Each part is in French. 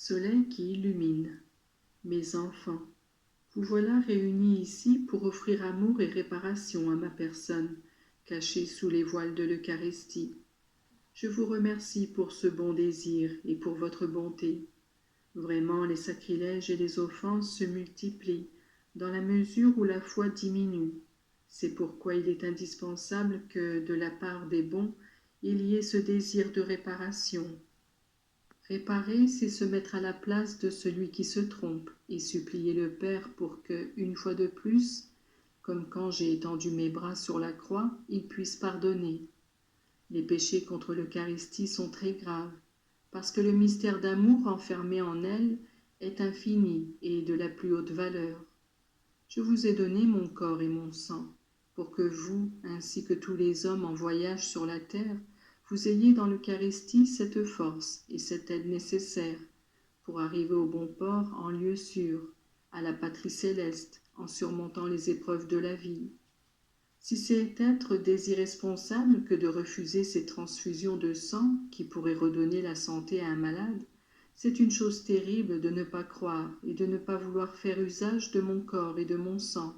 Soleil qui illumine. Mes enfants, vous voilà réunis ici pour offrir amour et réparation à ma personne, cachée sous les voiles de l'Eucharistie. Je vous remercie pour ce bon désir et pour votre bonté. Vraiment, les sacrilèges et les offenses se multiplient dans la mesure où la foi diminue. C'est pourquoi il est indispensable que, de la part des bons, il y ait ce désir de réparation. Réparer, c'est se mettre à la place de celui qui se trompe et supplier le Père pour que, une fois de plus, comme quand j'ai étendu mes bras sur la croix, il puisse pardonner. Les péchés contre l'Eucharistie sont très graves, parce que le mystère d'amour enfermé en elle est infini et de la plus haute valeur. Je vous ai donné mon corps et mon sang, pour que vous, ainsi que tous les hommes en voyage sur la terre, vous ayez dans l'Eucharistie cette force et cette aide nécessaires pour arriver au bon port en lieu sûr, à la patrie céleste, en surmontant les épreuves de la vie. Si c'est être des irresponsables que de refuser ces transfusions de sang qui pourraient redonner la santé à un malade, c'est une chose terrible de ne pas croire et de ne pas vouloir faire usage de mon corps et de mon sang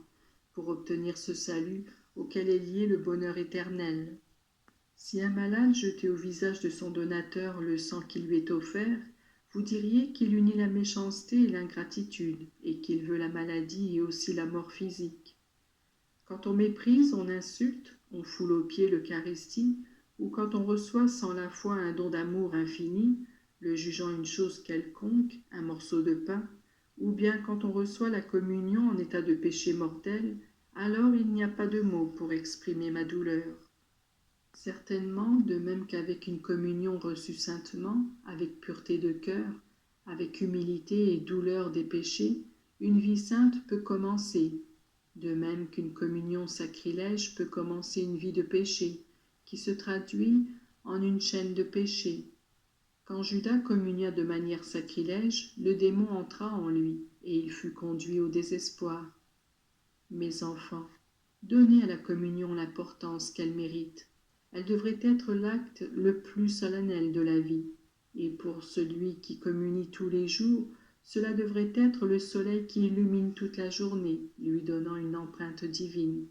pour obtenir ce salut auquel est lié le bonheur éternel. Si un malade jetait au visage de son donateur le sang qui lui est offert, vous diriez qu'il unit la méchanceté et l'ingratitude et qu'il veut la maladie et aussi la mort physique. Quand on méprise, on insulte, on foule aux pieds l'Eucharistie, ou quand on reçoit sans la foi un don d'amour infini, le jugeant une chose quelconque, un morceau de pain, ou bien quand on reçoit la communion en état de péché mortel, alors il n'y a pas de mots pour exprimer ma douleur. Certainement, de même qu'avec une communion reçue saintement, avec pureté de cœur, avec humilité et douleur des péchés, une vie sainte peut commencer, de même qu'une communion sacrilège peut commencer une vie de péché, qui se traduit en une chaîne de péché. Quand Judas communia de manière sacrilège, le démon entra en lui, et il fut conduit au désespoir. Mes enfants, donnez à la communion l'importance qu'elle mérite. Elle devrait être l'acte le plus solennel de la vie, et pour celui qui communie tous les jours, cela devrait être le soleil qui illumine toute la journée, lui donnant une empreinte divine.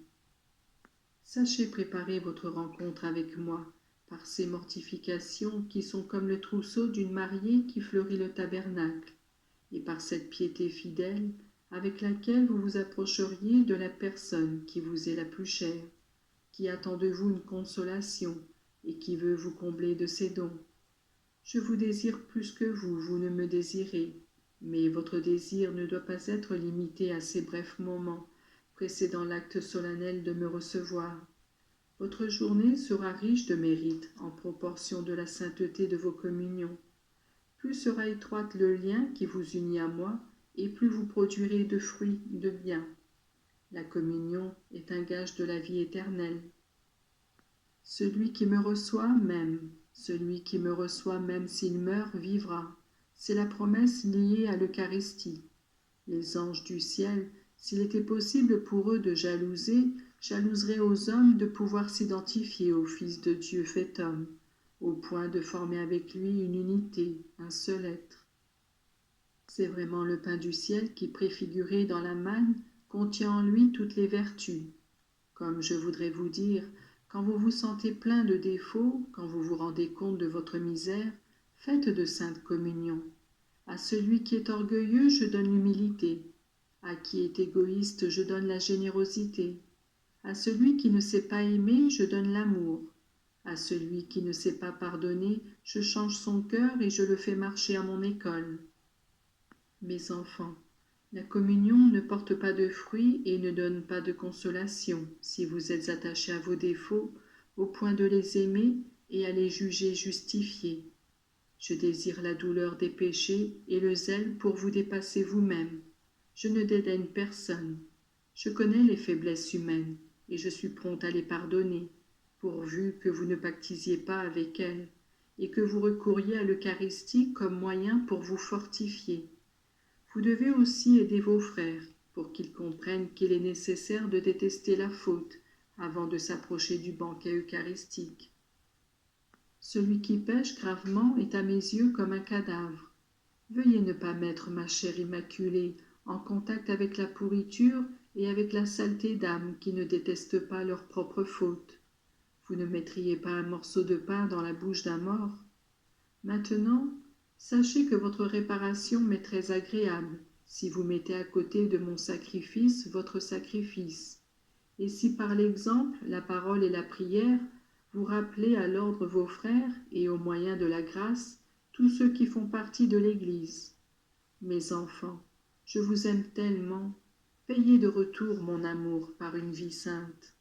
Sachez préparer votre rencontre avec moi par ces mortifications qui sont comme le trousseau d'une mariée qui fleurit le tabernacle, et par cette piété fidèle avec laquelle vous vous approcheriez de la personne qui vous est la plus chère, qui attend de vous une consolation et qui veut vous combler de ses dons. Je vous désire plus que vous ne me désirez, mais votre désir ne doit pas être limité à ces brefs moments précédant l'acte solennel de me recevoir. Votre journée sera riche de mérites en proportion de la sainteté de vos communions. Plus sera étroite le lien qui vous unit à moi, et plus vous produirez de fruits de bien. La communion est un gage de la vie éternelle. Celui qui me reçoit m'aime. Celui qui me reçoit même s'il meurt vivra. C'est la promesse liée à l'Eucharistie. Les anges du ciel, s'il était possible pour eux de jalouser, jalouseraient aux hommes de pouvoir s'identifier au Fils de Dieu fait homme, au point de former avec lui une unité, un seul être. C'est vraiment le pain du ciel qui, préfiguré dans la manne, contient en lui toutes les vertus. Comme je voudrais vous dire, quand vous vous sentez plein de défauts, quand vous vous rendez compte de votre misère, faites de sainte communion. À celui qui est orgueilleux, je donne l'humilité. À qui est égoïste, je donne la générosité. À celui qui ne sait pas aimer, je donne l'amour. À celui qui ne sait pas pardonner, je change son cœur et je le fais marcher à mon école. Mes enfants, la communion ne porte pas de fruits et ne donne pas de consolation si vous êtes attachés à vos défauts au point de les aimer et à les juger justifiés. Je désire la douleur des péchés et le zèle pour vous dépasser vous-même. Je ne dédaigne personne. Je connais les faiblesses humaines et je suis prompt à les pardonner, pourvu que vous ne pactisiez pas avec elles et que vous recouriez à l'Eucharistie comme moyen pour vous fortifier. Vous devez aussi aider vos frères pour qu'ils comprennent qu'il est nécessaire de détester la faute avant de s'approcher du banquet eucharistique. Celui qui pêche gravement est à mes yeux comme un cadavre. Veuillez ne pas mettre ma chair immaculée en contact avec la pourriture et avec la saleté d'âmes qui ne détestent pas leurs propres fautes. Vous ne mettriez pas un morceau de pain dans la bouche d'un mort. Maintenant, sachez que votre réparation m'est très agréable, si vous mettez à côté de mon sacrifice votre sacrifice, et si par l'exemple, la parole et la prière, vous rappelez à l'ordre vos frères et au moyen de la grâce tous ceux qui font partie de l'Église. Mes enfants, je vous aime tellement, payez de retour mon amour par une vie sainte.